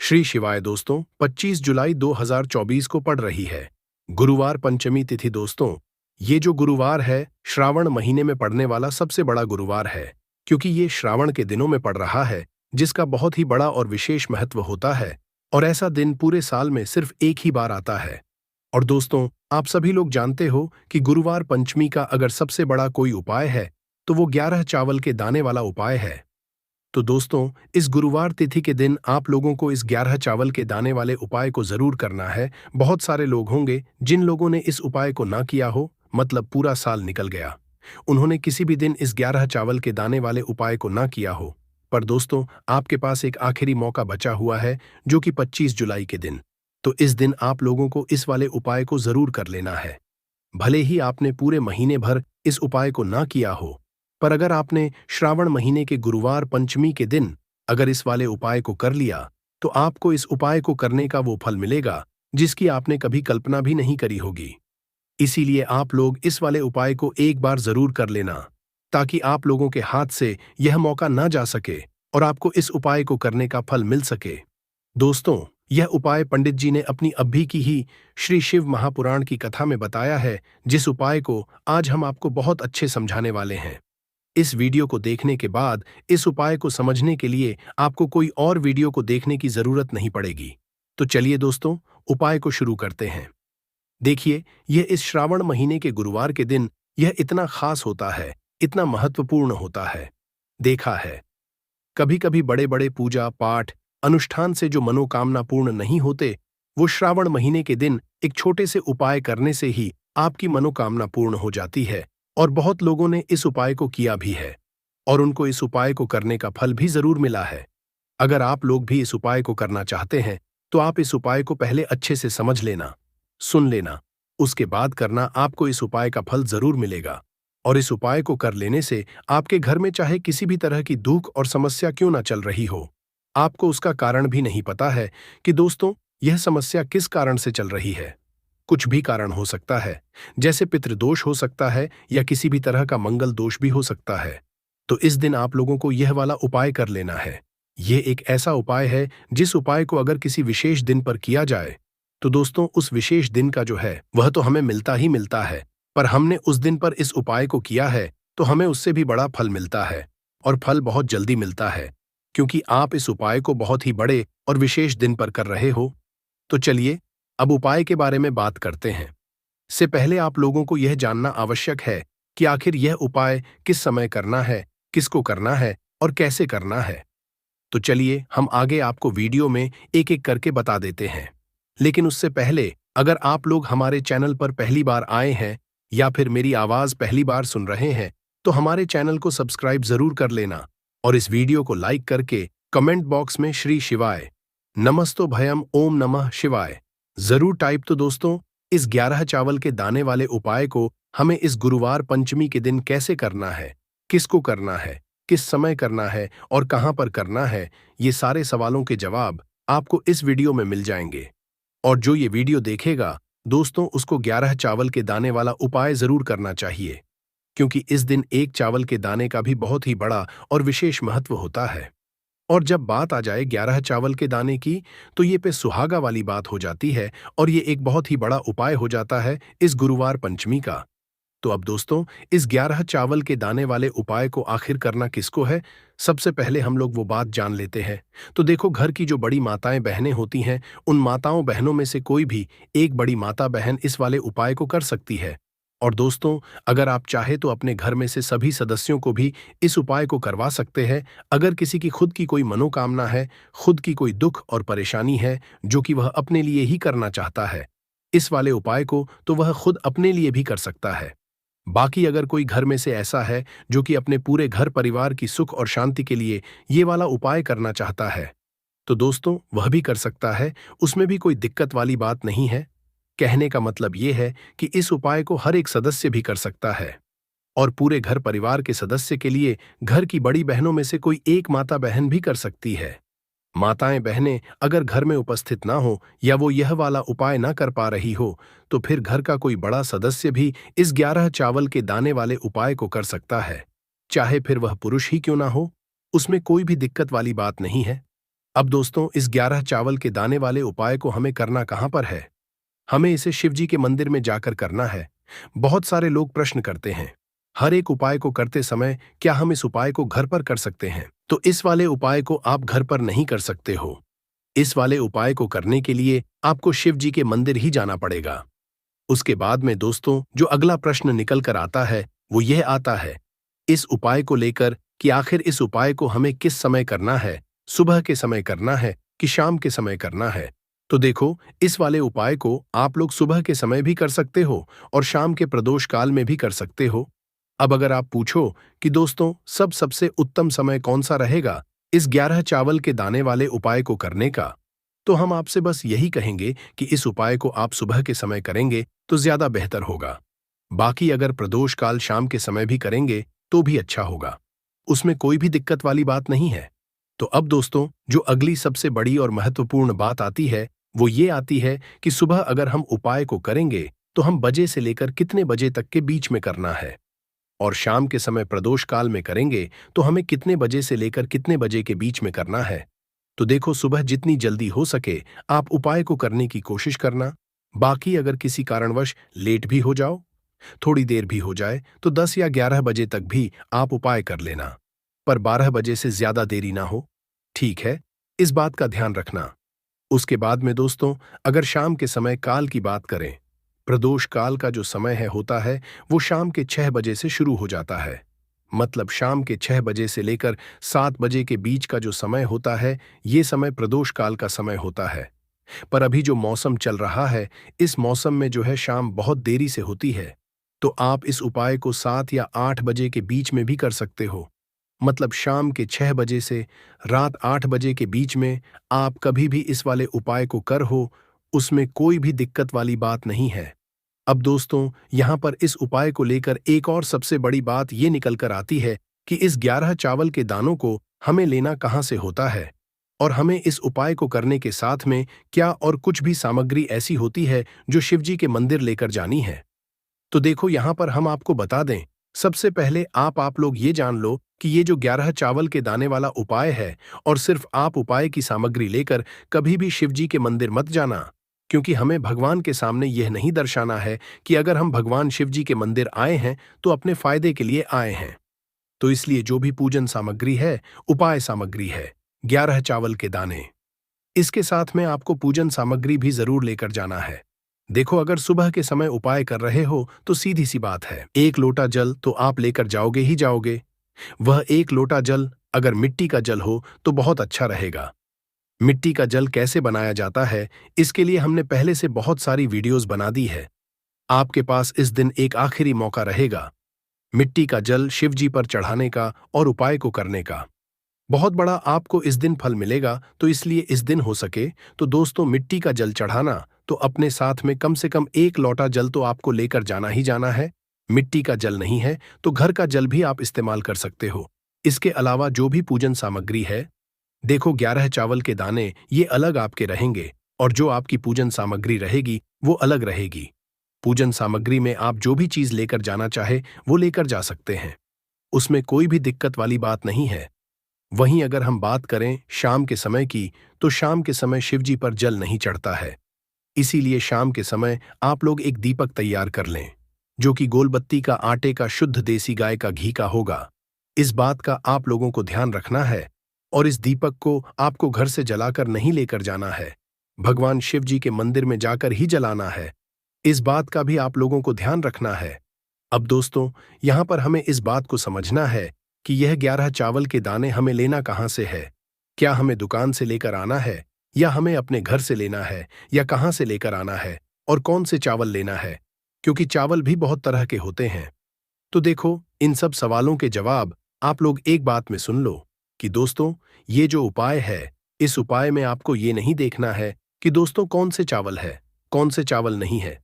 श्री शिवाय दोस्तों, 25 जुलाई 2024 को पड़ रही है गुरुवार पंचमी तिथि। दोस्तों, ये जो गुरुवार है श्रावण महीने में पड़ने वाला सबसे बड़ा गुरुवार है, क्योंकि ये श्रावण के दिनों में पड़ रहा है, जिसका बहुत ही बड़ा और विशेष महत्व होता है। और ऐसा दिन पूरे साल में सिर्फ एक ही बार आता है। और दोस्तों, आप सभी लोग जानते हो कि गुरुवार पंचमी का अगर सबसे बड़ा कोई उपाय है तो वो 11 चावल के दाने वाला उपाय है। तो दोस्तों, इस गुरुवार तिथि के दिन आप लोगों को इस 11 चावल के दाने वाले उपाय को जरूर करना है। बहुत सारे लोग होंगे जिन लोगों ने इस उपाय को ना किया हो, मतलब पूरा साल निकल गया, उन्होंने किसी भी दिन इस 11 चावल के दाने वाले उपाय को ना किया हो। पर दोस्तों, आपके पास एक आखिरी मौका बचा हुआ है, जो कि 25 जुलाई के दिन। तो इस दिन आप लोगों को इस वाले उपाय को जरूर कर लेना है। भले ही आपने पूरे महीने भर इस उपाय को ना किया हो, पर अगर आपने श्रावण महीने के गुरुवार पंचमी के दिन अगर इस वाले उपाय को कर लिया, तो आपको इस उपाय को करने का वो फल मिलेगा जिसकी आपने कभी कल्पना भी नहीं करी होगी। इसीलिए आप लोग इस वाले उपाय को एक बार जरूर कर लेना, ताकि आप लोगों के हाथ से यह मौका ना जा सके और आपको इस उपाय को करने का फल मिल सके। दोस्तों, यह उपाय पंडित जी ने अपनी अभी की ही श्री शिव महापुराण की कथा में बताया है, जिस उपाय को आज हम आपको बहुत अच्छे समझाने वाले हैं। इस वीडियो को देखने के बाद इस उपाय को समझने के लिए आपको कोई और वीडियो को देखने की जरूरत नहीं पड़ेगी। तो चलिए दोस्तों, उपाय को शुरू करते हैं। देखिए, यह इस श्रावण महीने के गुरुवार के दिन यह इतना खास होता है, इतना महत्वपूर्ण होता है। देखा है, कभी कभी बड़े बड़े पूजा पाठ अनुष्ठान से जो मनोकामना पूर्ण नहीं होते, वो श्रावण महीने के दिन एक छोटे से उपाय करने से ही आपकी मनोकामना पूर्ण हो जाती है। और बहुत लोगों ने इस उपाय को किया भी है और उनको इस उपाय को करने का फल भी जरूर मिला है। अगर आप लोग भी इस उपाय को करना चाहते हैं, तो आप इस उपाय को पहले अच्छे से समझ लेना, सुन लेना, उसके बाद करना। आपको इस उपाय का फल जरूर मिलेगा। और इस उपाय को कर लेने से आपके घर में चाहे किसी भी तरह की दुख और समस्या क्यों ना चल रही हो, आपको उसका कारण भी नहीं पता है कि दोस्तों यह समस्या किस कारण से चल रही है। कुछ भी कारण हो सकता है, जैसे पितृदोष हो सकता है या किसी भी तरह का मंगल दोष भी हो सकता है। तो इस दिन आप लोगों को यह वाला उपाय कर लेना है। यह एक ऐसा उपाय है जिस उपाय को अगर किसी विशेष दिन पर किया जाए, तो दोस्तों उस विशेष दिन का जो है वह तो हमें मिलता ही मिलता है, पर हमने उस दिन पर इस उपाय को किया है तो हमें उससे भी बड़ा फल मिलता है। और फल बहुत जल्दी मिलता है, क्योंकि आप इस उपाय को बहुत ही बड़े और विशेष दिन पर कर रहे हो। तो चलिए, अब उपाय के बारे में बात करते हैं। से पहले आप लोगों को यह जानना आवश्यक है कि आखिर यह उपाय किस समय करना है, किसको करना है और कैसे करना है। तो चलिए, हम आगे आपको वीडियो में एक एक करके बता देते हैं। लेकिन उससे पहले, अगर आप लोग हमारे चैनल पर पहली बार आए हैं या फिर मेरी आवाज पहली बार सुन रहे हैं, तो हमारे चैनल को सब्सक्राइब जरूर कर लेना और इस वीडियो को लाइक करके कमेंट बॉक्स में श्री शिवाय नमस्तो भयम ओम नमः शिवाय जरूर टाइप। तो दोस्तों, इस 11 चावल के दाने वाले उपाय को हमें इस गुरुवार पंचमी के दिन कैसे करना है, किसको करना है, किस समय करना है और कहां पर करना है, ये सारे सवालों के जवाब आपको इस वीडियो में मिल जाएंगे। और जो ये वीडियो देखेगा दोस्तों, उसको 11 चावल के दाने वाला उपाय जरूर करना चाहिए, क्योंकि इस दिन एक चावल के दाने का भी बहुत ही बड़ा और विशेष महत्व होता है। और जब बात आ जाए 11 चावल के दाने की, तो ये पे सुहागा वाली बात हो जाती है और ये एक बहुत ही बड़ा उपाय हो जाता है इस गुरुवार पंचमी का। तो अब दोस्तों, इस 11 चावल के दाने वाले उपाय को आखिर करना किसको है, सबसे पहले हम लोग वो बात जान लेते हैं। तो देखो, घर की जो बड़ी माताएं बहनें होती हैं, उन माताओं बहनों में से कोई भी एक बड़ी माता बहन इस वाले उपाय को कर सकती है। और दोस्तों, अगर आप चाहे तो अपने घर में से सभी सदस्यों को भी इस उपाय को करवा सकते हैं। अगर किसी की खुद की कोई मनोकामना है, खुद की कोई दुख और परेशानी है जो कि वह अपने लिए ही करना चाहता है, इस वाले उपाय को तो वह खुद अपने लिए भी कर सकता है। बाकी अगर कोई घर में से ऐसा है जो कि अपने पूरे घर परिवार की सुख और शांति के लिए ये वाला उपाय करना चाहता है, तो दोस्तों वह भी कर सकता है। उसमें भी कोई दिक्कत वाली बात नहीं है। कहने का मतलब ये है कि इस उपाय को हर एक सदस्य भी कर सकता है। और पूरे घर परिवार के सदस्य के लिए घर की बड़ी बहनों में से कोई एक माता बहन भी कर सकती है। माताएं बहनें अगर घर में उपस्थित ना हो या वो यह वाला उपाय ना कर पा रही हो, तो फिर घर का कोई बड़ा सदस्य भी इस 11 चावल के दाने वाले उपाय को कर सकता है। चाहे फिर वह पुरुष ही क्यों ना हो, उसमें कोई भी दिक्कत वाली बात नहीं है। अब दोस्तों, इस 11 चावल के दाने वाले उपाय को हमें करना कहाँ पर है? हमें इसे शिवजी के मंदिर में जाकर करना है। बहुत सारे लोग प्रश्न करते हैं, हर एक उपाय को करते समय क्या हम इस उपाय को घर पर कर सकते हैं? तो इस वाले उपाय को आप घर पर नहीं कर सकते हो। इस वाले उपाय को करने के लिए आपको शिव जी के मंदिर ही जाना पड़ेगा। उसके बाद में दोस्तों, जो अगला प्रश्न निकल कर आता है वो यह आता है इस उपाय को लेकर कि आखिर इस उपाय को हमें किस समय करना है, सुबह के समय करना है कि शाम के समय करना है? तो देखो, इस वाले उपाय को आप लोग सुबह के समय भी कर सकते हो और शाम के प्रदोष काल में भी कर सकते हो। अब अगर आप पूछो कि दोस्तों, सबसे उत्तम समय कौन सा रहेगा इस 11 चावल के दाने वाले उपाय को करने का, तो हम आपसे बस यही कहेंगे कि इस उपाय को आप सुबह के समय करेंगे तो ज्यादा बेहतर होगा। बाकी अगर प्रदोष काल शाम के समय भी करेंगे तो भी अच्छा होगा, उसमें कोई भी दिक्कत वाली बात नहीं है। तो अब दोस्तों, जो अगली सबसे बड़ी और महत्वपूर्ण बात आती है वो ये आती है कि सुबह अगर हम उपाय को करेंगे तो हम बजे से लेकर कितने बजे तक के बीच में करना है, और शाम के समय प्रदोष काल में करेंगे तो हमें कितने बजे से लेकर कितने बजे के बीच में करना है। तो देखो, सुबह जितनी जल्दी हो सके आप उपाय को करने की कोशिश करना। बाकी अगर किसी कारणवश लेट भी हो जाओ, थोड़ी देर भी हो जाए, तो 10 या 11 बजे तक भी आप उपाय कर लेना, पर 12 बजे से ज्यादा देरी ना हो। ठीक है, इस बात का ध्यान रखना। उसके बाद में दोस्तों, अगर शाम के समय काल की बात करें, प्रदोष काल का जो समय है होता है वो शाम के 6 बजे से शुरू हो जाता है। मतलब शाम के 6 बजे से लेकर 7 बजे के बीच का जो समय होता है, ये समय प्रदोष काल का समय होता है। पर अभी जो मौसम चल रहा है, इस मौसम में जो है शाम बहुत देरी से होती है, तो आप इस उपाय को 7 या 8 बजे के बीच में भी कर सकते हो। मतलब शाम के 6 बजे से रात 8 बजे के बीच में आप कभी भी इस वाले उपाय को कर हो, उसमें कोई भी दिक्कत वाली बात नहीं है। अब दोस्तों, यहाँ पर इस उपाय को लेकर एक और सबसे बड़ी बात ये निकल कर आती है कि इस 11 चावल के दानों को हमें लेना कहाँ से होता है, और हमें इस उपाय को करने के साथ में क्या और कुछ भी सामग्री ऐसी होती है जो शिवजी के मंदिर लेकर जानी है। तो देखो, यहाँ पर हम आपको बता दें, सबसे पहले आप लोग ये जान लो कि ये जो 11 चावल के दाने वाला उपाय है, और सिर्फ आप उपाय की सामग्री लेकर कभी भी शिवजी के मंदिर मत जाना, क्योंकि हमें भगवान के सामने यह नहीं दर्शाना है कि अगर हम भगवान शिवजी के मंदिर आए हैं तो अपने फायदे के लिए आए हैं। तो इसलिए जो भी पूजन सामग्री है, उपाय सामग्री है 11 चावल के दाने, इसके साथ में आपको पूजन सामग्री भी जरूर लेकर जाना है। देखो, अगर सुबह के समय उपाय कर रहे हो तो सीधी सी बात है, 1 लोटा जल तो आप लेकर जाओगे ही जाओगे। वह 1 लोटा जल अगर मिट्टी का जल हो तो बहुत अच्छा रहेगा। मिट्टी का जल कैसे बनाया जाता है, इसके लिए हमने पहले से बहुत सारी वीडियोस बना दी है। आपके पास इस दिन एक आखिरी मौका रहेगा मिट्टी का जल शिवजी पर चढ़ाने का और उपाय को करने का। बहुत बड़ा आपको इस दिन फल मिलेगा, तो इसलिए इस दिन हो सके तो दोस्तों मिट्टी का जल चढ़ाना, तो अपने साथ में कम से कम 1 लोटा जल तो आपको लेकर जाना ही जाना है। मिट्टी का जल नहीं है तो घर का जल भी आप इस्तेमाल कर सकते हो। इसके अलावा जो भी पूजन सामग्री है, देखो 11 चावल के दाने ये अलग आपके रहेंगे, और जो आपकी पूजन सामग्री रहेगी वो अलग रहेगी। पूजन सामग्री में आप जो भी चीज लेकर जाना चाहे वो लेकर जा सकते हैं, उसमें कोई भी दिक्कत वाली बात नहीं है। वहीं अगर हम बात करें शाम के समय की, तो शाम के समय शिवजी पर जल नहीं चढ़ता है। इसीलिए शाम के समय आप लोग एक दीपक तैयार कर लें, जो कि गोलबत्ती का आटे का शुद्ध देसी गाय का घी का होगा। इस बात का आप लोगों को ध्यान रखना है, और इस दीपक को आपको घर से जलाकर नहीं लेकर जाना है, भगवान शिव जी के मंदिर में जाकर ही जलाना है। इस बात का भी आप लोगों को ध्यान रखना है। अब दोस्तों, यहाँ पर हमें इस बात को समझना है कि यह 11 चावल के दाने हमें लेना कहाँ से है। क्या हमें दुकान से लेकर आना है, या हमें अपने घर से लेना है, या कहाँ से लेकर आना है, और कौन से चावल लेना है, क्योंकि चावल भी बहुत तरह के होते हैं। तो देखो, इन सब सवालों के जवाब आप लोग एक बात में सुन लो कि दोस्तों, ये जो उपाय है, इस उपाय में आपको ये नहीं देखना है कि दोस्तों कौन से चावल है, कौन से चावल नहीं है।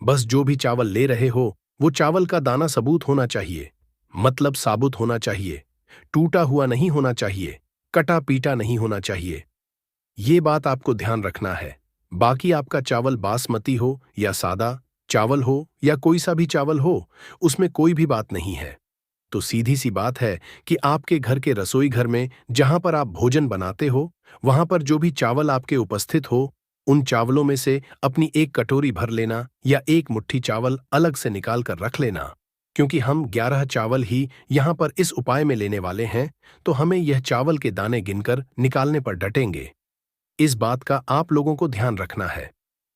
बस जो भी चावल ले रहे हो वो चावल का दाना सबूत होना चाहिए, मतलब साबुत होना चाहिए, टूटा हुआ नहीं होना चाहिए, कटा पीटा नहीं होना चाहिए। ये बात आपको ध्यान रखना है। बाकी आपका चावल बासमती हो या सादा चावल हो या कोई सा भी चावल हो, उसमें कोई भी बात नहीं है। तो सीधी सी बात है कि आपके घर के रसोई घर में जहां पर आप भोजन बनाते हो, वहां पर जो भी चावल आपके उपस्थित हो, उन चावलों में से अपनी एक कटोरी भर लेना या एक मुट्ठी चावल अलग से निकाल कर रख लेना। क्योंकि हम 11 चावल ही यहाँ पर इस उपाय में लेने वाले हैं, तो हमें यह चावल के दाने गिनकर निकालने पर डटेंगे। इस बात का आप लोगों को ध्यान रखना है।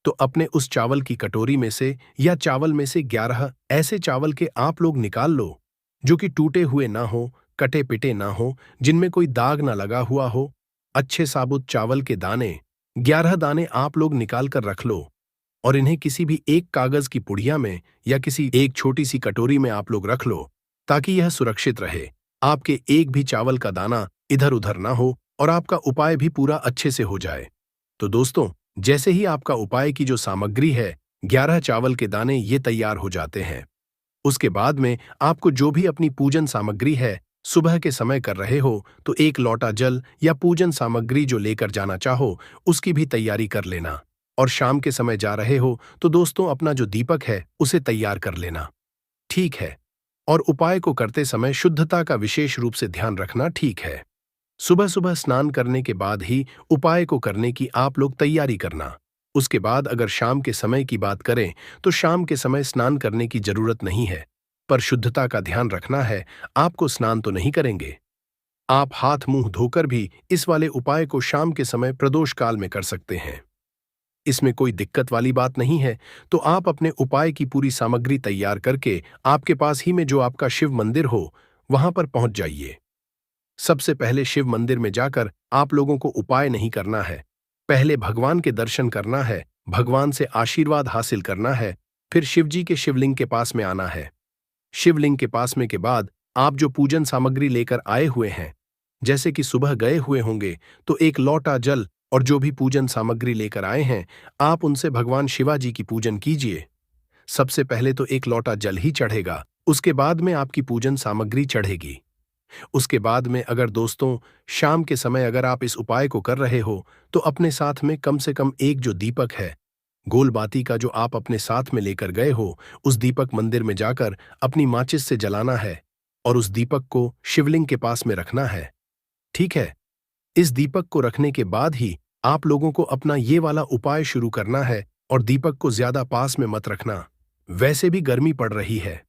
तो अपने उस चावल की कटोरी में से या चावल में से 11 ऐसे चावल के आप लोग निकाल लो जो कि टूटे हुए ना हो, कटे पिटे ना हो, जिनमें कोई दाग ना लगा हुआ हो। अच्छे साबुत चावल के दाने 11 दाने आप लोग निकाल कर रख लो और इन्हें किसी भी एक कागज की पुड़िया में या किसी एक छोटी सी कटोरी में आप लोग रख लो, ताकि यह सुरक्षित रहे। आपके एक भी चावल का दाना इधर उधर ना हो और आपका उपाय भी पूरा अच्छे से हो जाए। तो दोस्तों, जैसे ही आपका उपाय की जो सामग्री है, 11 चावल के दाने ये तैयार हो जाते हैं, उसके बाद में आपको जो भी अपनी पूजन सामग्री है, सुबह के समय कर रहे हो तो एक लोटा जल या पूजन सामग्री जो लेकर जाना चाहो उसकी भी तैयारी कर लेना। और शाम के समय जा रहे हो तो दोस्तों अपना जो दीपक है उसे तैयार कर लेना। ठीक है। और उपाय को करते समय शुद्धता का विशेष रूप से ध्यान रखना। ठीक है। सुबह सुबह स्नान करने के बाद ही उपाय को करने की आप लोग तैयारी करना। उसके बाद अगर शाम के समय की बात करें तो शाम के समय स्नान करने की जरूरत नहीं है, पर शुद्धता का ध्यान रखना है। आपको स्नान तो नहीं करेंगे, आप हाथ मुंह धोकर भी इस वाले उपाय को शाम के समय प्रदोष काल में कर सकते हैं। इसमें कोई दिक्कत वाली बात नहीं है। तो आप अपने उपाय की पूरी सामग्री तैयार करके आपके पास ही में जो आपका शिव मंदिर हो वहां पर पहुंच जाइए। सबसे पहले शिव मंदिर में जाकर आप लोगों को उपाय नहीं करना है, पहले भगवान के दर्शन करना है, भगवान से आशीर्वाद हासिल करना है, फिर शिवजी के शिवलिंग के पास में आना है। शिवलिंग के पास में के बाद आप जो पूजन सामग्री लेकर आए हुए हैं, जैसे कि सुबह गए हुए होंगे तो एक लोटा जल और जो भी पूजन सामग्री लेकर आए हैं, आप उनसे भगवान शिवाजी की पूजन कीजिए। सबसे पहले तो एक लोटा जल ही चढ़ेगा, उसके बाद में आपकी पूजन सामग्री चढ़ेगी। उसके बाद में अगर दोस्तों शाम के समय अगर आप इस उपाय को कर रहे हो तो अपने साथ में कम से कम एक जो दीपक है, गोल बाती का जो आप अपने साथ में लेकर गए हो, उस दीपक मंदिर में जाकर अपनी माचिस से जलाना है और उस दीपक को शिवलिंग के पास में रखना है। ठीक है। इस दीपक को रखने के बाद ही आप लोगों को अपना ये वाला उपाय शुरू करना है और दीपक को ज्यादा पास में मत रखना। वैसे भी गर्मी पड़ रही है,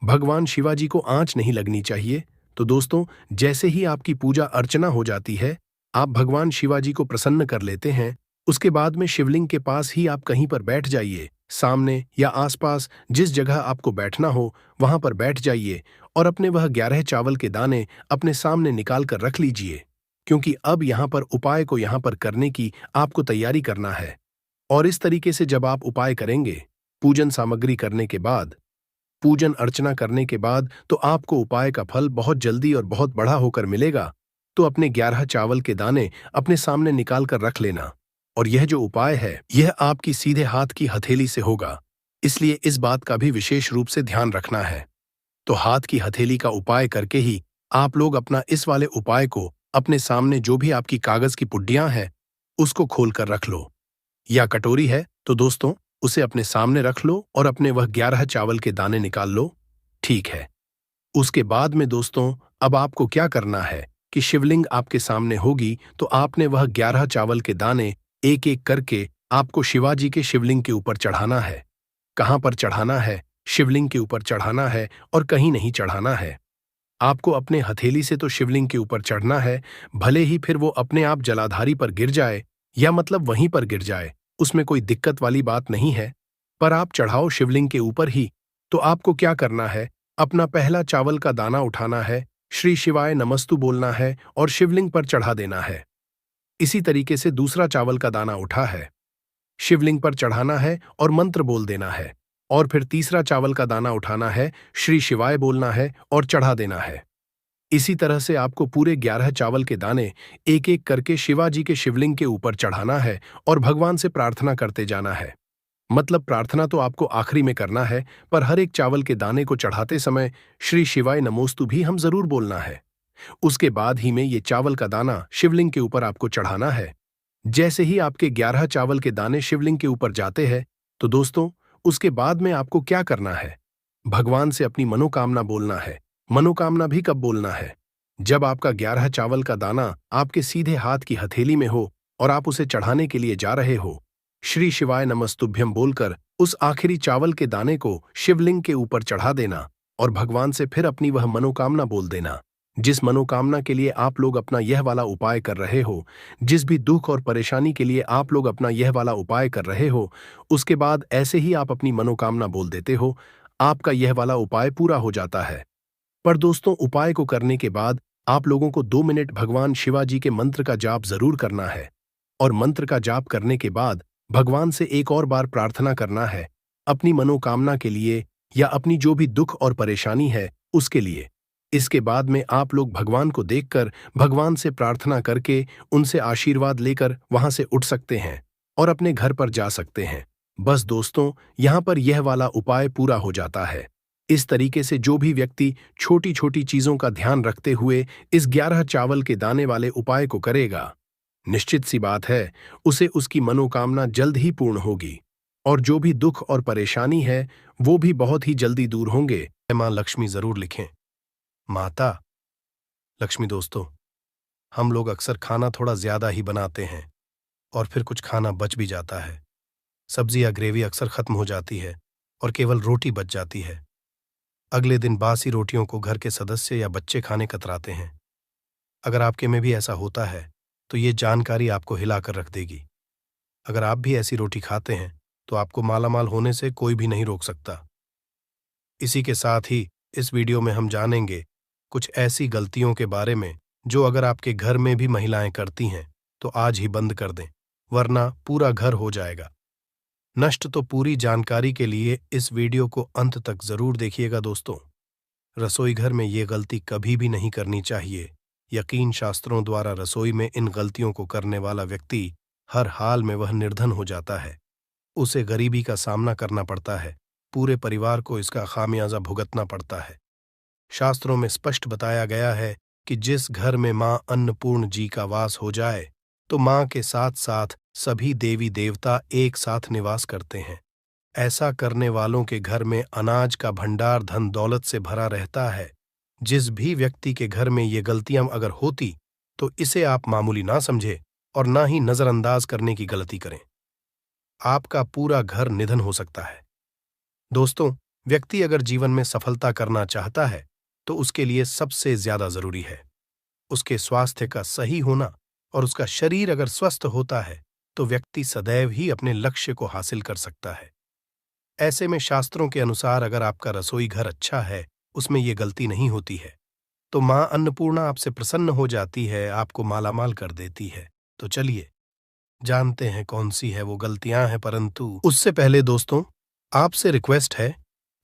भगवान शिवाजी को आंच नहीं लगनी चाहिए। तो दोस्तों, जैसे ही आपकी पूजा अर्चना हो जाती है, आप भगवान शिवाजी को प्रसन्न कर लेते हैं, उसके बाद में शिवलिंग के पास ही आप कहीं पर बैठ जाइए, सामने या आसपास जिस जगह आपको बैठना हो वहां पर बैठ जाइए और अपने वह 11 चावल के दाने अपने सामने निकाल कर रख लीजिए। क्योंकि अब यहाँ पर उपाय को यहाँ पर करने की आपको तैयारी करना है। और इस तरीके से जब आप उपाय करेंगे, पूजन सामग्री करने के बाद, पूजन अर्चना करने के बाद, तो आपको उपाय का फल बहुत जल्दी और बहुत बड़ा होकर मिलेगा। तो अपने 11 चावल के दाने अपने सामने निकाल कर रख लेना। और यह जो उपाय है, यह आपकी सीधे हाथ की हथेली से होगा, इसलिए इस बात का भी विशेष रूप से ध्यान रखना है। तो हाथ की हथेली का उपाय करके ही आप लोग अपना इस वाले उपाय को अपने सामने जो भी आपकी कागज की पुड्डियां हैं उसको खोल कर रख लो, या कटोरी है तो दोस्तों उसे अपने सामने रख लो और अपने वह 11 चावल के दाने निकाल लो। ठीक है। उसके बाद में दोस्तों अब आपको क्या करना है कि शिवलिंग आपके सामने होगी तो आपने वह 11 चावल के दाने एक एक करके आपको शिवाजी के शिवलिंग के ऊपर चढ़ाना है। कहां पर चढ़ाना है? शिवलिंग के ऊपर चढ़ाना है और कहीं नहीं चढ़ाना है। आपको अपने हथेली से तो शिवलिंग के ऊपर चढ़ना है, भले ही फिर वो अपने आप जलाधारी पर गिर जाए या मतलब वहीं पर गिर जाए, उसमें कोई दिक्कत वाली बात नहीं है, पर आप चढ़ाओ शिवलिंग के ऊपर ही। तो आपको क्या करना है, अपना पहला चावल का दाना उठाना है, श्री शिवाय नमस्तु बोलना है और शिवलिंग पर चढ़ा देना है। इसी तरीके से दूसरा चावल का दाना उठा है, शिवलिंग पर चढ़ाना है और मंत्र बोल देना है। और फिर तीसरा चावल का दाना उठाना है, श्री शिवाय बोलना है और चढ़ा देना है। इसी तरह से आपको पूरे 11 चावल के दाने एक एक करके शिवाजी के शिवलिंग के ऊपर चढ़ाना है और भगवान से प्रार्थना करते जाना है। मतलब प्रार्थना तो आपको आखिरी में करना है, पर हर एक चावल के दाने को चढ़ाते समय श्री शिवाय नमोस्तु भी हम जरूर बोलना है। उसके बाद ही में ये चावल का दाना शिवलिंग के ऊपर आपको चढ़ाना है। जैसे ही आपके 11 चावल के दाने शिवलिंग के ऊपर जाते हैं तो दोस्तों उसके बाद में आपको क्या करना है, भगवान से अपनी मनोकामना बोलना है। मनोकामना भी कब बोलना है? जब आपका 11 चावल का दाना आपके सीधे हाथ की हथेली में हो और आप उसे चढ़ाने के लिए जा रहे हो। श्री शिवाय नमस्तुभ्यम बोलकर उस आखिरी चावल के दाने को शिवलिंग के ऊपर चढ़ा देना और भगवान से फिर अपनी वह मनोकामना बोल देना, जिस मनोकामना के लिए आप लोग अपना यह वाला उपाय कर रहे हो, जिस भी दुख और परेशानी के लिए आप लोग अपना यह वाला उपाय कर रहे हो, उसके बाद ऐसे ही आप अपनी मनोकामना बोल देते हो, आपका यह वाला उपाय पूरा हो जाता है। पर दोस्तों, उपाय को करने के बाद आप लोगों को 2 मिनट भगवान शिवाजी के मंत्र का जाप जरूर करना है और मंत्र का जाप करने के बाद भगवान से एक और बार प्रार्थना करना है अपनी मनोकामना के लिए या अपनी जो भी दुख और परेशानी है उसके लिए। इसके बाद में आप लोग भगवान को देखकर भगवान से प्रार्थना करके उनसे आशीर्वाद लेकर वहां से उठ सकते हैं और अपने घर पर जा सकते हैं। बस दोस्तों, यहां पर यह वाला उपाय पूरा हो जाता है। इस तरीके से जो भी व्यक्ति छोटी छोटी चीजों का ध्यान रखते हुए इस 11 चावल के दाने वाले उपाय को करेगा, निश्चित सी बात है उसे उसकी मनोकामना जल्द ही पूर्ण होगी और जो भी दुख और परेशानी है वो भी बहुत ही जल्दी दूर होंगे। मां लक्ष्मी जरूर लिखें। माता लक्ष्मी। दोस्तों, हम लोग अक्सर खाना थोड़ा ज्यादा ही बनाते हैं और फिर कुछ खाना बच भी जाता है। सब्जी या ग्रेवी अक्सर खत्म हो जाती है और केवल रोटी बच जाती है। अगले दिन बासी रोटियों को घर के सदस्य या बच्चे खाने कतराते हैं। अगर आपके में भी ऐसा होता है तो ये जानकारी आपको हिलाकर रख देगी। अगर आप भी ऐसी रोटी खाते हैं तो आपको मालामाल होने से कोई भी नहीं रोक सकता। इसी के साथ ही इस वीडियो में हम जानेंगे कुछ ऐसी गलतियों के बारे में जो अगर आपके घर में भी महिलाएं करती हैं तो आज ही बंद कर दें, वरना पूरा घर हो जाएगा नष्ट। तो पूरी जानकारी के लिए इस वीडियो को अंत तक जरूर देखिएगा। दोस्तों, रसोई घर में ये गलती कभी भी नहीं करनी चाहिए। यकीन शास्त्रों द्वारा रसोई में इन गलतियों को करने वाला व्यक्ति हर हाल में वह निर्धन हो जाता है, उसे गरीबी का सामना करना पड़ता है, पूरे परिवार को इसका खामियाजा भुगतना पड़ता है। शास्त्रों में स्पष्ट बताया गया है कि जिस घर में मां अन्नपूर्ण जी का वास हो जाए तो मां के साथ साथ सभी देवी देवता एक साथ निवास करते हैं। ऐसा करने वालों के घर में अनाज का भंडार धन दौलत से भरा रहता है। जिस भी व्यक्ति के घर में ये गलतियां अगर होती तो इसे आप मामूली ना समझे और ना ही नजरअंदाज करने की गलती करें। आपका पूरा घर निधन हो सकता है। दोस्तों, व्यक्ति अगर जीवन में सफलता करना चाहता है तो उसके लिए सबसे ज्यादा जरूरी है उसके स्वास्थ्य का सही होना, और उसका शरीर अगर स्वस्थ होता है तो व्यक्ति सदैव ही अपने लक्ष्य को हासिल कर सकता है। ऐसे में शास्त्रों के अनुसार अगर आपका रसोई घर अच्छा है, उसमें ये गलती नहीं होती है, तो मां अन्नपूर्णा आपसे प्रसन्न हो जाती है, आपको मालामाल कर देती है। तो चलिए जानते हैं कौन सी है वो गलतियां हैं, परंतु उससे पहले दोस्तों आपसे रिक्वेस्ट है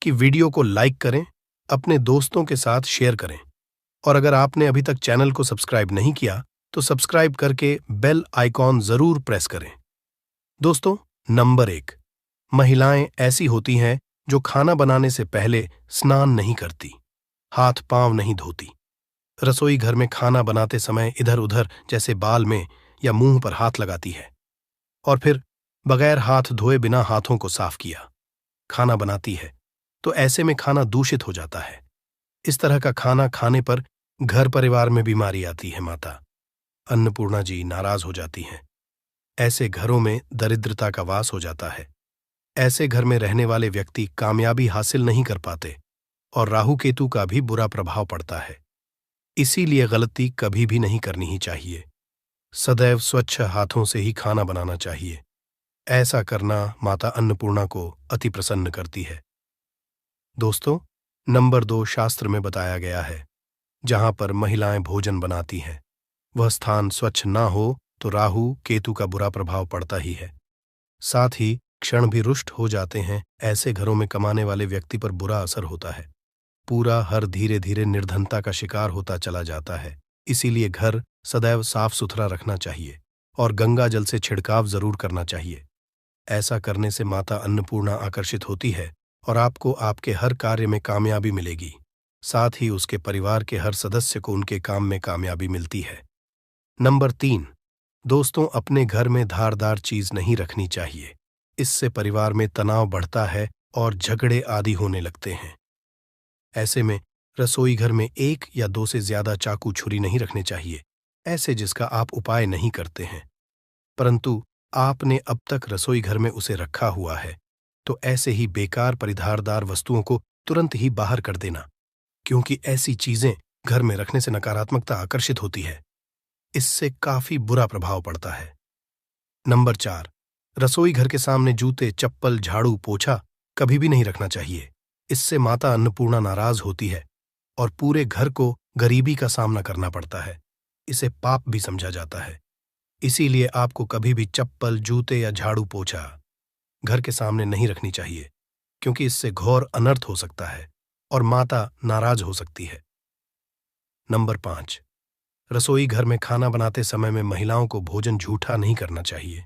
कि वीडियो को लाइक करें, अपने दोस्तों के साथ शेयर करें, और अगर आपने अभी तक चैनल को सब्सक्राइब नहीं किया तो सब्सक्राइब करके बेल आइकॉन जरूर प्रेस करें। दोस्तों, नंबर 1, महिलाएं ऐसी होती हैं जो खाना बनाने से पहले स्नान नहीं करती, हाथ पांव नहीं धोती। रसोई घर में खाना बनाते समय इधर उधर जैसे बाल में या मुंह पर हाथ लगाती है और फिर बगैर हाथ धोए बिना हाथों को साफ किया खाना बनाती है, तो ऐसे में खाना दूषित हो जाता है। इस तरह का खाना खाने पर घर परिवार में बीमारी आती है। माता अन्नपूर्णा जी नाराज हो जाती हैं। ऐसे घरों में दरिद्रता का वास हो जाता है। ऐसे घर में रहने वाले व्यक्ति कामयाबी हासिल नहीं कर पाते और राहु केतु का भी बुरा प्रभाव पड़ता है। इसीलिए गलती कभी भी नहीं करनी ही चाहिए। सदैव स्वच्छ हाथों से ही खाना बनाना चाहिए। ऐसा करना माता अन्नपूर्णा को अति प्रसन्न करती है। दोस्तों, नंबर 2 शास्त्र में बताया गया है जहां पर महिलाएं भोजन बनाती हैं, वह स्थान स्वच्छ ना हो तो राहु केतु का बुरा प्रभाव पड़ता ही है। साथ ही क्षण भी रुष्ट हो जाते हैं। ऐसे घरों में कमाने वाले व्यक्ति पर बुरा असर होता है। पूरा हर धीरे धीरे निर्धनता का शिकार होता चला जाता है। इसीलिए घर सदैव साफ सुथरा रखना चाहिए और गंगा जल से छिड़काव जरूर करना चाहिए। ऐसा करने से माता अन्नपूर्णा आकर्षित होती है और आपको आपके हर कार्य में कामयाबी मिलेगी। साथ ही उसके परिवार के हर सदस्य को उनके काम में कामयाबी मिलती है। नंबर 3, दोस्तों, अपने घर में धारदार चीज नहीं रखनी चाहिए। इससे परिवार में तनाव बढ़ता है और झगड़े आदि होने लगते हैं। ऐसे में रसोई घर में एक या दो से ज्यादा चाकू छुरी नहीं रखने चाहिए, ऐसे जिसका आप उपाय नहीं करते हैं, परंतु आपने अब तक रसोई घर में उसे रखा हुआ है, तो ऐसे ही बेकार परिधारदार वस्तुओं को तुरंत ही बाहर कर देना, क्योंकि ऐसी चीजें घर में रखने से नकारात्मकता आकर्षित होती है। इससे काफी बुरा प्रभाव पड़ता है। नंबर 4, रसोई घर के सामने जूते, चप्पल, झाड़ू, पोछा कभी भी नहीं रखना चाहिए। इससे माता अन्नपूर्णा नाराज होती है और पूरे घर को गरीबी का सामना करना पड़ता है। इसे पाप भी समझा जाता है। इसीलिए आपको कभी भी चप्पल, जूते या झाड़ू, पोछा घर के सामने नहीं रखनी चाहिए, क्योंकि इससे घोर अनर्थ हो सकता है और माता नाराज हो सकती है। नंबर 5, रसोई घर में खाना बनाते समय में महिलाओं को भोजन झूठा नहीं करना चाहिए।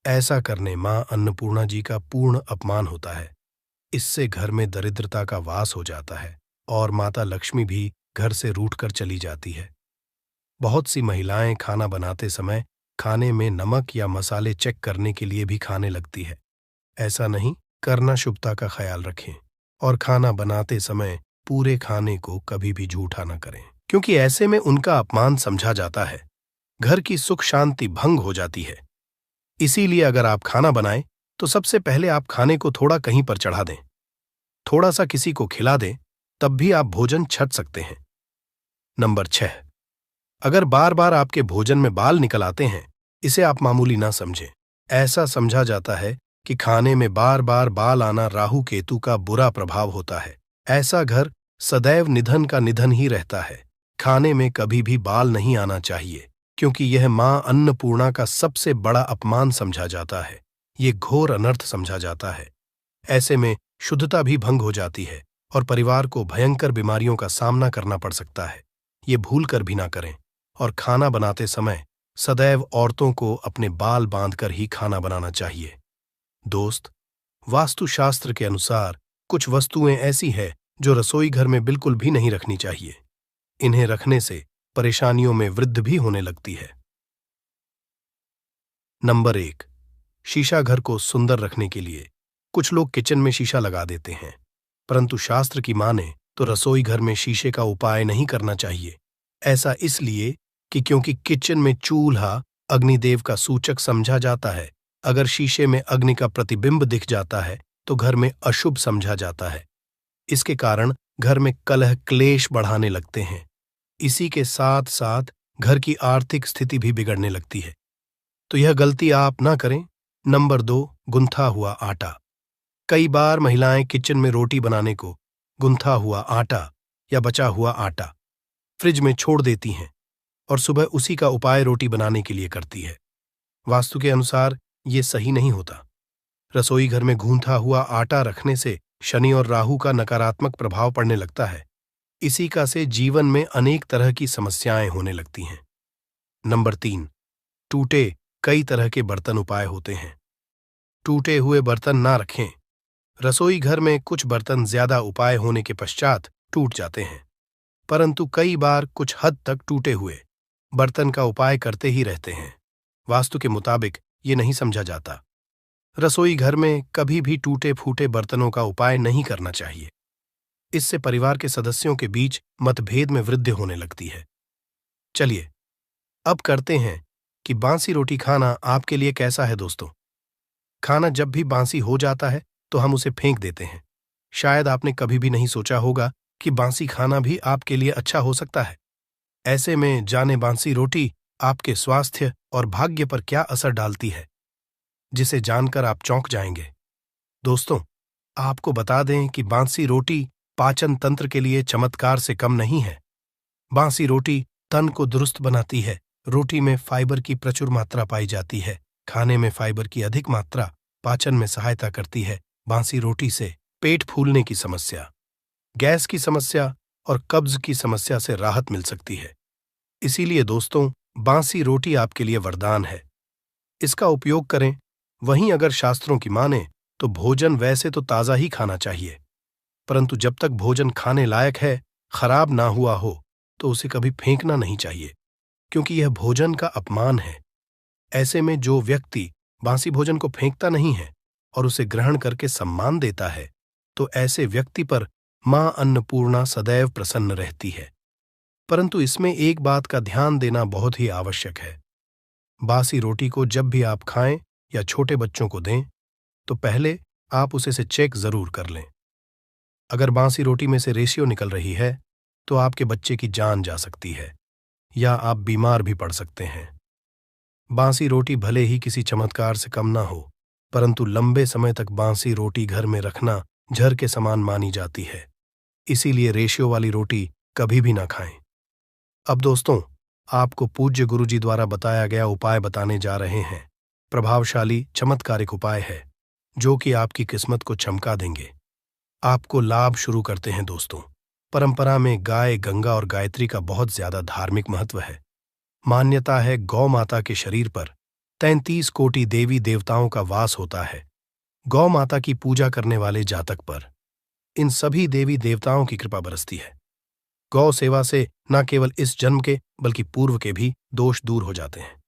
ऐसा करने मां अन्नपूर्णा जी का पूर्ण अपमान होता है। इससे घर में दरिद्रता का वास हो जाता है और माता लक्ष्मी भी घर से रूठकर चली जाती है। बहुत सी महिलाएं खाना बनाते समय खाने में नमक या मसाले चेक करने के लिए भी खाने लगती है। ऐसा नहीं करना, शुभता का ख्याल रखें और खाना बनाते समय पूरे खाने को कभी भी झूठा न करें, क्योंकि ऐसे में उनका अपमान समझा जाता है। घर की सुख शांति भंग हो जाती है। इसीलिए अगर आप खाना बनाएं तो सबसे पहले आप खाने को थोड़ा कहीं पर चढ़ा दें, थोड़ा सा किसी को खिला दें, तब भी आप भोजन छक सकते हैं। नंबर 6, अगर बार बार आपके भोजन में बाल निकल आते हैं, इसे आप मामूली ना समझें। ऐसा समझा जाता है कि खाने में बार बार बाल आना राहु केतु का बुरा प्रभाव होता है। ऐसा घर सदैव निधन का निधन ही रहता है। खाने में कभी भी बाल नहीं आना चाहिए, क्योंकि यह मां अन्नपूर्णा का सबसे बड़ा अपमान समझा जाता है। ये घोर अनर्थ समझा जाता है। ऐसे में शुद्धता भी भंग हो जाती है और परिवार को भयंकर बीमारियों का सामना करना पड़ सकता है। ये भूल कर भी ना करें और खाना बनाते समय सदैव औरतों को अपने बाल बांधकर ही खाना बनाना चाहिए। दोस्त, वास्तुशास्त्र के अनुसार कुछ वस्तुएं ऐसी हैं जो रसोई घर में बिल्कुल भी नहीं रखनी चाहिए। इन्हें रखने से परेशानियों में वृद्धि भी होने लगती है। नंबर 1, शीशा घर को सुंदर रखने के लिए कुछ लोग किचन में शीशा लगा देते हैं, परंतु शास्त्र की माने तो रसोई घर में शीशे का उपाय नहीं करना चाहिए। ऐसा इसलिए कि क्योंकि किचन में चूल्हा अग्निदेव का सूचक समझा जाता है। अगर शीशे में अग्नि का प्रतिबिंब दिख जाता है तो घर में अशुभ समझा जाता है। इसके कारण घर में कलह क्लेश बढ़ाने लगते हैं। इसी के साथ साथ घर की आर्थिक स्थिति भी बिगड़ने लगती है, तो यह गलती आप ना करें। नंबर 2, गुंथा हुआ आटा। कई बार महिलाएं किचन में रोटी बनाने को गुंथा हुआ आटा या बचा हुआ आटा फ्रिज में छोड़ देती हैं और सुबह उसी का उपाय रोटी बनाने के लिए करती है। वास्तु के अनुसार ये सही नहीं होता। रसोई घर में गूंथा हुआ आटा रखने से शनि और राहु का नकारात्मक प्रभाव पड़ने लगता है। इसी का से जीवन में अनेक तरह की समस्याएं होने लगती हैं। नंबर 3, टूटे कई तरह के बर्तन उपाय होते हैं। टूटे हुए बर्तन ना रखें। रसोई घर में कुछ बर्तन ज्यादा उपाय होने के पश्चात टूट जाते हैं, परंतु कई बार कुछ हद तक टूटे हुए बर्तन का उपाय करते ही रहते हैं। वास्तु के मुताबिक ये नहीं समझा जाता। रसोई घर में कभी भी टूटे फूटे बर्तनों का उपाय नहीं करना चाहिए। इससे परिवार के सदस्यों के बीच मतभेद में वृद्धि होने लगती है। चलिए अब करते हैं कि बासी रोटी खाना आपके लिए कैसा है। दोस्तों, खाना जब भी बासी हो जाता है तो हम उसे फेंक देते हैं। शायद आपने कभी भी नहीं सोचा होगा कि बासी खाना भी आपके लिए अच्छा हो सकता है। ऐसे में जाने बासी रोटी आपके स्वास्थ्य और भाग्य पर क्या असर डालती है, जिसे जानकर आप चौंक जाएंगे। दोस्तों, आपको बता दें कि बासी रोटी पाचन तंत्र के लिए चमत्कार से कम नहीं है। बासी रोटी तन को दुरुस्त बनाती है। रोटी में फाइबर की प्रचुर मात्रा पाई जाती है। खाने में फाइबर की अधिक मात्रा पाचन में सहायता करती है। बासी रोटी से पेट फूलने की समस्या, गैस की समस्या और कब्ज की समस्या से राहत मिल सकती है। इसीलिए दोस्तों, बासी रोटी आपके लिए वरदान है। इसका उपयोग करें। वहीं अगर शास्त्रों की माने तो भोजन वैसे तो ताज़ा ही खाना चाहिए, परंतु जब तक भोजन खाने लायक है, खराब ना हुआ हो, तो उसे कभी फेंकना नहीं चाहिए, क्योंकि यह भोजन का अपमान है। ऐसे में जो व्यक्ति बासी भोजन को फेंकता नहीं है और उसे ग्रहण करके सम्मान देता है, तो ऐसे व्यक्ति पर मां अन्नपूर्णा सदैव प्रसन्न रहती है। परंतु इसमें एक बात का ध्यान देना बहुत ही आवश्यक है। बासी रोटी को जब भी आप खाएं या छोटे बच्चों को दें, तो पहले आप उसे से चेक जरूर कर लें। अगर बासी रोटी में से रेशियो निकल रही है, तो आपके बच्चे की जान जा सकती है या आप बीमार भी पड़ सकते हैं। बासी रोटी भले ही किसी चमत्कार से कम ना हो, परंतु लंबे समय तक बासी रोटी घर में रखना जहर के समान मानी जाती है। इसीलिए रेशियो वाली रोटी कभी भी ना खाएं। अब दोस्तों, आपको पूज्य गुरुजी द्वारा बताया गया उपाय बताने जा रहे हैं। प्रभावशाली चमत्कारिक उपाय है जो कि आपकी किस्मत को चमका देंगे। आपको लाभ शुरू करते हैं दोस्तों। परंपरा में गाय, गंगा और गायत्री का बहुत ज्यादा धार्मिक महत्व है। मान्यता है गौ माता के शरीर पर 33 कोटि देवी देवताओं का वास होता है। गौ माता की पूजा करने वाले जातक पर इन सभी देवी देवताओं की कृपा बरसती है। गौ सेवा से न केवल इस जन्म के बल्कि पूर्व के भी दोष दूर हो जाते हैं।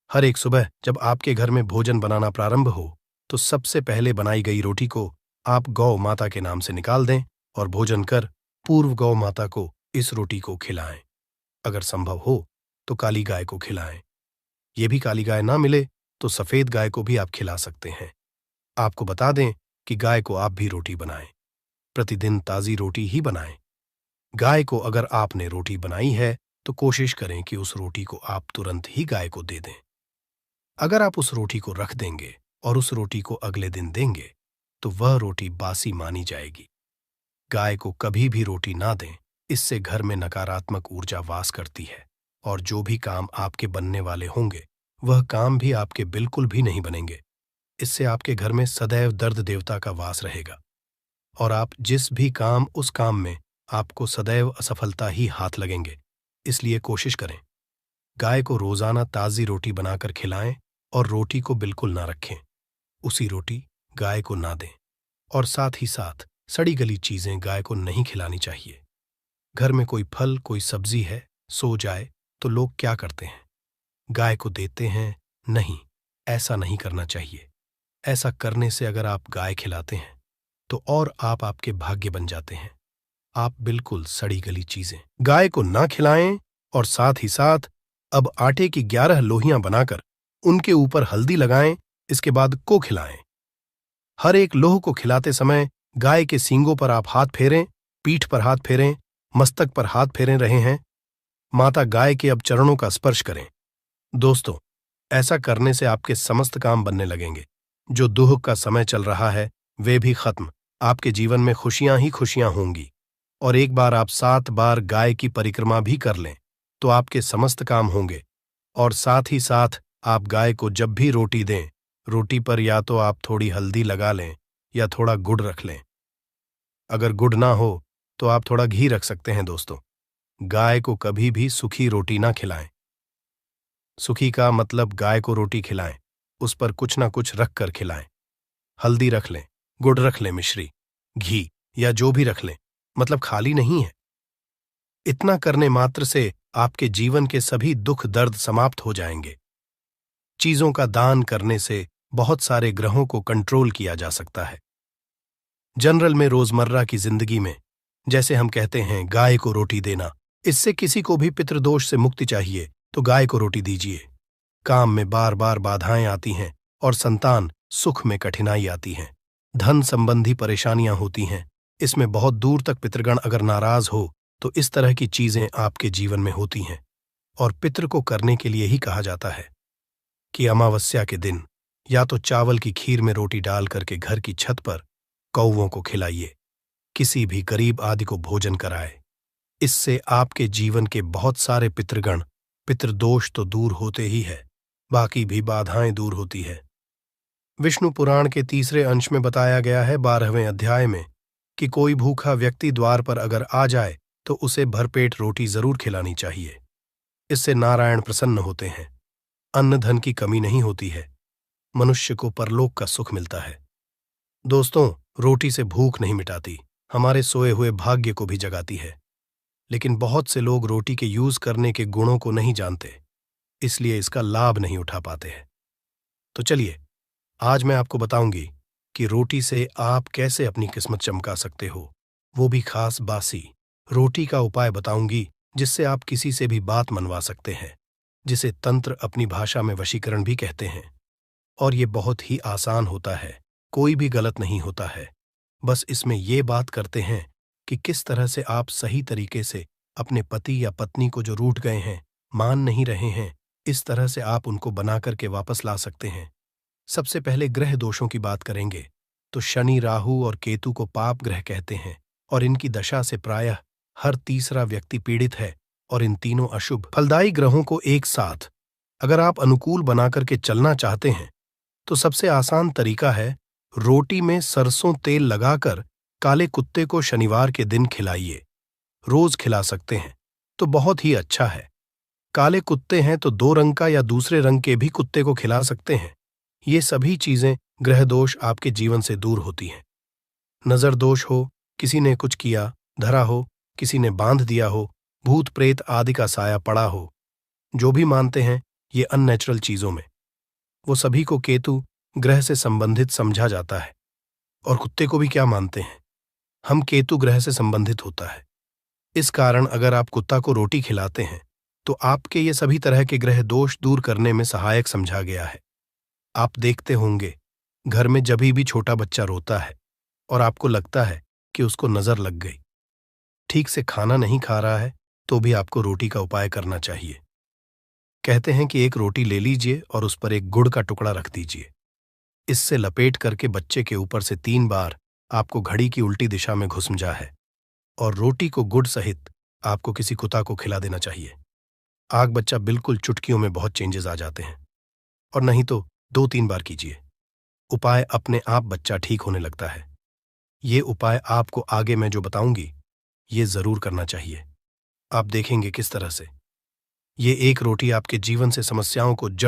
हर एक सुबह जब आपके घर में भोजन बनाना प्रारंभ हो, तो सबसे पहले बनाई गई रोटी को आप गौ माता के नाम से निकाल दें और भोजन कर पूर्व गौ माता को इस रोटी को खिलाएं। अगर संभव हो तो काली गाय को खिलाएं। ये भी काली गाय ना मिले तो सफेद गाय को भी आप खिला सकते हैं। आपको बता दें कि गाय को आप भी रोटी बनाएं। प्रतिदिन ताजी रोटी ही बनाएं। गाय को अगर आपने रोटी बनाई है तो कोशिश करें कि उस रोटी को आप तुरंत ही गाय को दे दें। अगर आप उस रोटी को रख देंगे और उस रोटी को अगले दिन देंगे तो वह रोटी बासी मानी जाएगी। गाय को कभी भी रोटी ना दें, इससे घर में नकारात्मक ऊर्जा वास करती है और जो भी काम आपके बनने वाले होंगे वह काम भी आपके बिल्कुल भी नहीं बनेंगे। इससे आपके घर में सदैव दर्द देवता का वास रहेगा और आप जिस भी काम उस काम में आपको सदैव असफलता ही हाथ लगेंगे। इसलिए कोशिश करें गाय को रोजाना ताजी रोटी बनाकर खिलाएं और रोटी को बिल्कुल ना रखें। उसी रोटी गाय को ना दें और साथ ही साथ सड़ी गली चीजें गाय को नहीं खिलानी चाहिए। घर में कोई फल, कोई सब्जी है, सो जाए तो लोग क्या करते हैं? गाय को देते हैं? नहीं, ऐसा नहीं करना चाहिए। ऐसा करने से अगर आप गाय खिलाते हैं तो और आप आपके भाग्य बन जाते हैं। आप बिल्कुल सड़ी गली चीजें गाय को ना खिलाएं और साथ ही साथ अब आटे की 11 लोहियां बनाकर उनके ऊपर हल्दी लगाएं। इसके बाद को खिलाएं। हर एक लोह को खिलाते समय गाय के सींगों पर आप हाथ फेरें, पीठ पर हाथ फेरें, मस्तक पर हाथ फेरे रहे हैं। माता गाय के अब चरणों का स्पर्श करें। दोस्तों, ऐसा करने से आपके समस्त काम बनने लगेंगे। जो दुख का समय चल रहा है वे भी खत्म। आपके जीवन में खुशियां ही खुशियां होंगी। और एक बार आप 7 बार गाय की परिक्रमा भी कर लें तो आपके समस्त काम होंगे। और साथ ही साथ आप गाय को जब भी रोटी दें, रोटी पर या तो आप थोड़ी हल्दी लगा लें या थोड़ा गुड़ रख लें। अगर गुड़ ना हो तो आप थोड़ा घी रख सकते हैं। दोस्तों, गाय को कभी भी सूखी रोटी ना खिलाएं। सूखी का मतलब गाय को रोटी खिलाएं, उस पर कुछ ना कुछ रख कर खिलाएं। हल्दी रख लें, गुड़ रख लें, मिश्री, घी या जो भी रख लें, मतलब खाली नहीं है। इतना करने मात्र से आपके जीवन के सभी दुख दर्द समाप्त हो जाएंगे। चीजों का दान करने से बहुत सारे ग्रहों को कंट्रोल किया जा सकता है। जनरल में रोजमर्रा की जिंदगी में जैसे हम कहते हैं गाय को रोटी देना, इससे किसी को भी पितृदोष से मुक्ति चाहिए तो गाय को रोटी दीजिए। काम में बार बार बाधाएं आती हैं और संतान सुख में कठिनाई आती हैं, धन संबंधी परेशानियां होती हैं, इसमें बहुत दूर तक पितृगण अगर नाराज हो तो इस तरह की चीजें आपके जीवन में होती हैं। और पितृ को करने के लिए ही कहा जाता है कि अमावस्या के दिन या तो चावल की खीर में रोटी डाल करके घर की छत पर कौवों को खिलाइए, किसी भी गरीब आदि को भोजन कराए। इससे आपके जीवन के बहुत सारे पितृगण, पितृदोष तो दूर होते ही है, बाकी भी बाधाएं दूर होती है। विष्णु पुराण के 3 अंश में बताया गया है 12वें अध्याय में कि कोई भूखा व्यक्ति द्वार पर अगर आ जाए तो उसे भरपेट रोटी जरूर खिलानी चाहिए। इससे नारायण प्रसन्न होते हैं, अन्न धन की कमी नहीं होती है, मनुष्य को परलोक का सुख मिलता है। दोस्तों, रोटी से भूख नहीं मिटाती, हमारे सोए हुए भाग्य को भी जगाती है। लेकिन बहुत से लोग रोटी के यूज करने के गुणों को नहीं जानते, इसलिए इसका लाभ नहीं उठा पाते हैं। तो चलिए, आज मैं आपको बताऊंगी कि रोटी से आप कैसे अपनी किस्मत चमका सकते हो। वो भी खास बासी। रोटी का उपाय बताऊंगी जिससे आप किसी से भी बात मनवा सकते हैं, जिसे तंत्र अपनी भाषा में वशीकरण भी कहते हैं। और ये बहुत ही आसान होता है, कोई भी गलत नहीं होता है। बस इसमें ये बात करते हैं कि किस तरह से आप सही तरीके से अपने पति या पत्नी को जो रूठ गए हैं, मान नहीं रहे हैं, इस तरह से आप उनको बना करके वापस ला सकते हैं। सबसे पहले ग्रह दोषों की बात करेंगे तो शनि, राहु और केतु को पाप ग्रह कहते हैं और इनकी दशा से प्रायः हर तीसरा व्यक्ति पीड़ित है। और इन तीनों अशुभ फलदायी ग्रहों को एक साथ अगर आप अनुकूल बना करके चलना चाहते हैं तो सबसे आसान तरीका है रोटी में सरसों तेल लगाकर काले कुत्ते को शनिवार के दिन खिलाइए। रोज खिला सकते हैं तो बहुत ही अच्छा है। काले कुत्ते हैं तो 2 रंग का या दूसरे रंग के भी कुत्ते को खिला सकते हैं। ये सभी चीजें ग्रह दोष आपके जीवन से दूर होती हैं। नजर दोष हो, किसी ने कुछ किया, धरा हो, किसी ने बांध दिया हो, भूत प्रेत आदि का साया पड़ा हो, जो भी मानते हैं ये अननेचुरल चीजों में, वो सभी को केतु ग्रह से संबंधित समझा जाता है। और कुत्ते को भी क्या मानते हैं, हम केतु ग्रह से संबंधित होता है। इस कारण अगर आप कुत्ता को रोटी खिलाते हैं तो आपके ये सभी तरह के ग्रह दोष दूर करने में सहायक समझा गया है। आप देखते होंगे घर में जभी भी छोटा बच्चा रोता है और आपको लगता है कि उसको नजर लग गई, ठीक से खाना नहीं खा रहा है, तो भी आपको रोटी का उपाय करना चाहिए। कहते हैं कि एक रोटी ले लीजिए और उस पर एक गुड़ का टुकड़ा रख दीजिए। इससे लपेट करके बच्चे के ऊपर से 3 बार आपको घड़ी की उल्टी दिशा में घुसमजा है और रोटी को गुड़ सहित आपको किसी कुत्ता को खिला देना चाहिए। आग बच्चा बिल्कुल चुटकियों में बहुत चेंजेस आ जाते हैं। और नहीं तो 2-3 बार कीजिए, उपाय अपने आप बच्चा ठीक होने लगता है। ये उपाय आपको आगे मैं जो बताऊंगी ये जरूर करना चाहिए। आप देखेंगे किस तरह से ये एक रोटी आपके जीवन से समस्याओं को जड़